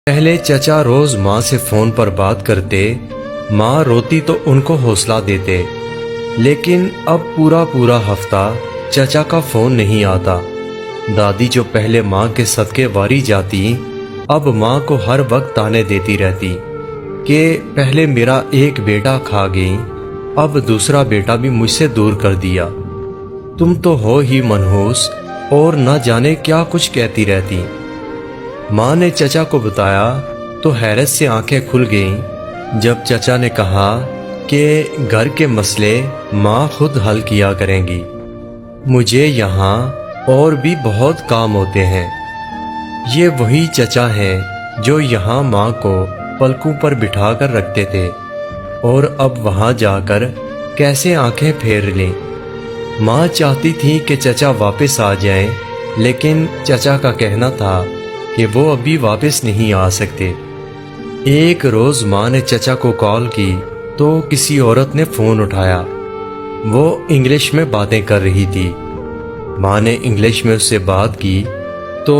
پہلے چچا روز ماں سے فون پر بات کرتے، ماں روتی تو ان کو حوصلہ دیتے، لیکن اب پورا ہفتہ چچا کا فون نہیں آتا۔ دادی جو پہلے ماں کے صدقے واری جاتی، اب ماں کو ہر وقت تانے دیتی رہتی کہ پہلے میرا ایک بیٹا کھا گئی، اب دوسرا بیٹا بھی مجھ سے دور کر دیا، تم تو ہو ہی منحوس، اور نہ جانے کیا کچھ کہتی رہتی۔ ماں نے چچا کو بتایا تو حیرت سے آنکھیں کھل گئیں جب چچا نے کہا کہ گھر کے مسئلے ماں خود حل کیا کریں گی، مجھے یہاں اور بھی بہت کام ہوتے ہیں۔ یہ وہی چچا ہیں جو یہاں ماں کو پلکوں پر بٹھا کر رکھتے تھے، اور اب وہاں جا کر کیسے آنکھیں پھیر لیں۔ ماں چاہتی تھی کہ چچا واپس آ جائیں، لیکن چچا کا کہنا تھا کہ وہ ابھی واپس نہیں آ سکتے۔ ایک روز ماں نے چچا کو کال کی تو کسی عورت نے فون اٹھایا، وہ انگلش میں باتیں کر رہی تھی۔ ماں نے انگلش میں اس سے بات کی تو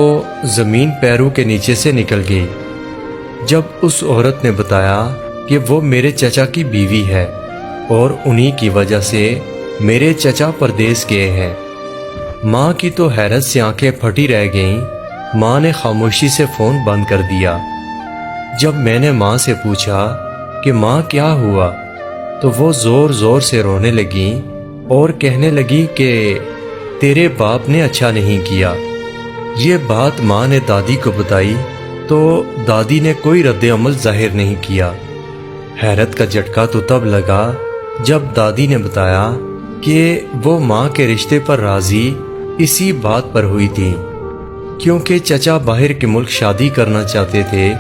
زمین پیروں کے نیچے سے نکل گئی جب اس عورت نے بتایا کہ وہ میرے چچا کی بیوی ہے اور انہی کی وجہ سے میرے چچا پردیس گئے ہیں۔ ماں کی تو حیرت سے آنکھیں پھٹی رہ گئیں۔ ماں نے خاموشی سے فون بند کر دیا۔ جب میں نے ماں سے پوچھا کہ ماں کیا ہوا، تو وہ زور سے رونے لگی اور کہنے لگی کہ تیرے باپ نے اچھا نہیں کیا۔ یہ بات ماں نے دادی کو بتائی تو دادی نے کوئی رد عمل ظاہر نہیں کیا۔ حیرت کا جھٹکا تو تب لگا جب دادی نے بتایا کہ وہ ماں کے رشتے پر راضی اسی بات پر ہوئی تھی، کیونکہ چچا باہر کے ملک شادی کرنا چاہتے تھے۔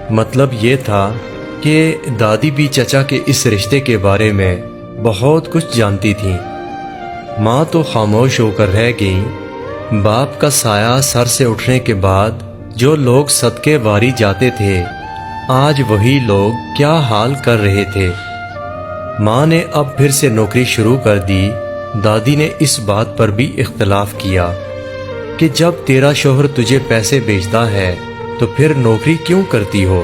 مطلب یہ تھا کہ دادی بھی چچا کے اس رشتے کے بارے میں بہت کچھ جانتی تھی۔ ماں تو خاموش ہو کر رہ گئی۔ باپ کا سایہ سر سے اٹھنے کے بعد جو لوگ صدقے واری جاتے تھے، آج وہی لوگ کیا حال کر رہے تھے۔ ماں نے اب پھر سے نوکری شروع کر دی۔ دادی نے اس بات پر بھی اختلاف کیا کہ جب تیرا شوہر تجھے پیسے بھیجتا ہے تو پھر نوکری کیوں کرتی ہو؟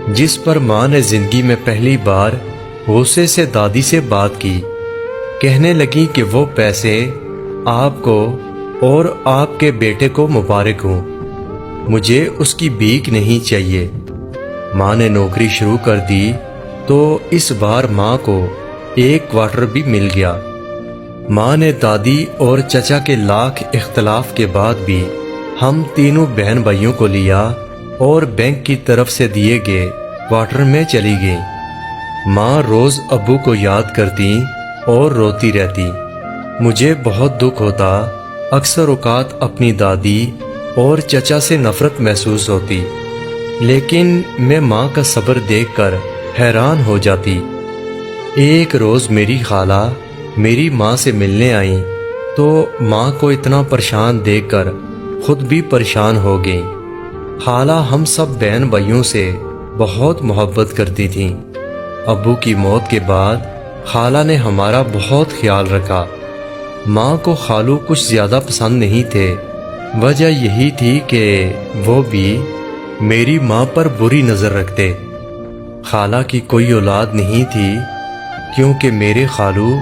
جس پر ماں نے زندگی میں پہلی بار غصے سے دادی سے بات کی، کہنے لگی کہ وہ پیسے آپ کو اور آپ کے بیٹے کو مبارک ہوں، مجھے اس کی بھیک نہیں چاہیے۔ ماں نے نوکری شروع کر دی تو اس بار ماں کو ایک کوارٹر بھی مل گیا۔ ماں نے دادی اور چچا کے لاکھ اختلاف کے بعد بھی ہم تینوں بہن بھائیوں کو لیا اور بینک کی طرف سے دیے گئے کوارٹر میں چلی گئی۔ ماں روز ابو کو یاد کرتی اور روتی رہتی۔ مجھے بہت دکھ ہوتا، اکثر اوقات اپنی دادی اور چچا سے نفرت محسوس ہوتی، لیکن میں ماں کا صبر دیکھ کر حیران ہو جاتی۔ ایک روز میری خالہ میری ماں سے ملنے آئیں تو ماں کو اتنا پریشان دیکھ کر خود بھی پریشان ہو گئیں۔ خالہ ہم سب بہن بھائیوں سے بہت محبت کرتی تھیں۔ ابو کی موت کے بعد خالہ نے ہمارا بہت خیال رکھا۔ ماں کو خالو کچھ زیادہ پسند نہیں تھے، وجہ یہی تھی کہ وہ بھی میری ماں پر بری نظر رکھتے۔ خالہ کی کوئی اولاد نہیں تھی کیونکہ میرے خالو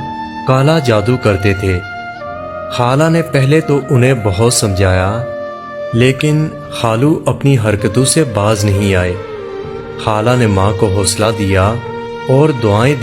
کالا جادو کرتے تھے۔ خالہ نے پہلے تو انہیں بہت سمجھایا، لیکن خالو اپنی حرکتوں سے باز نہیں آئے۔ خالہ نے ماں کو حوصلہ دیا اور دعائیں دی۔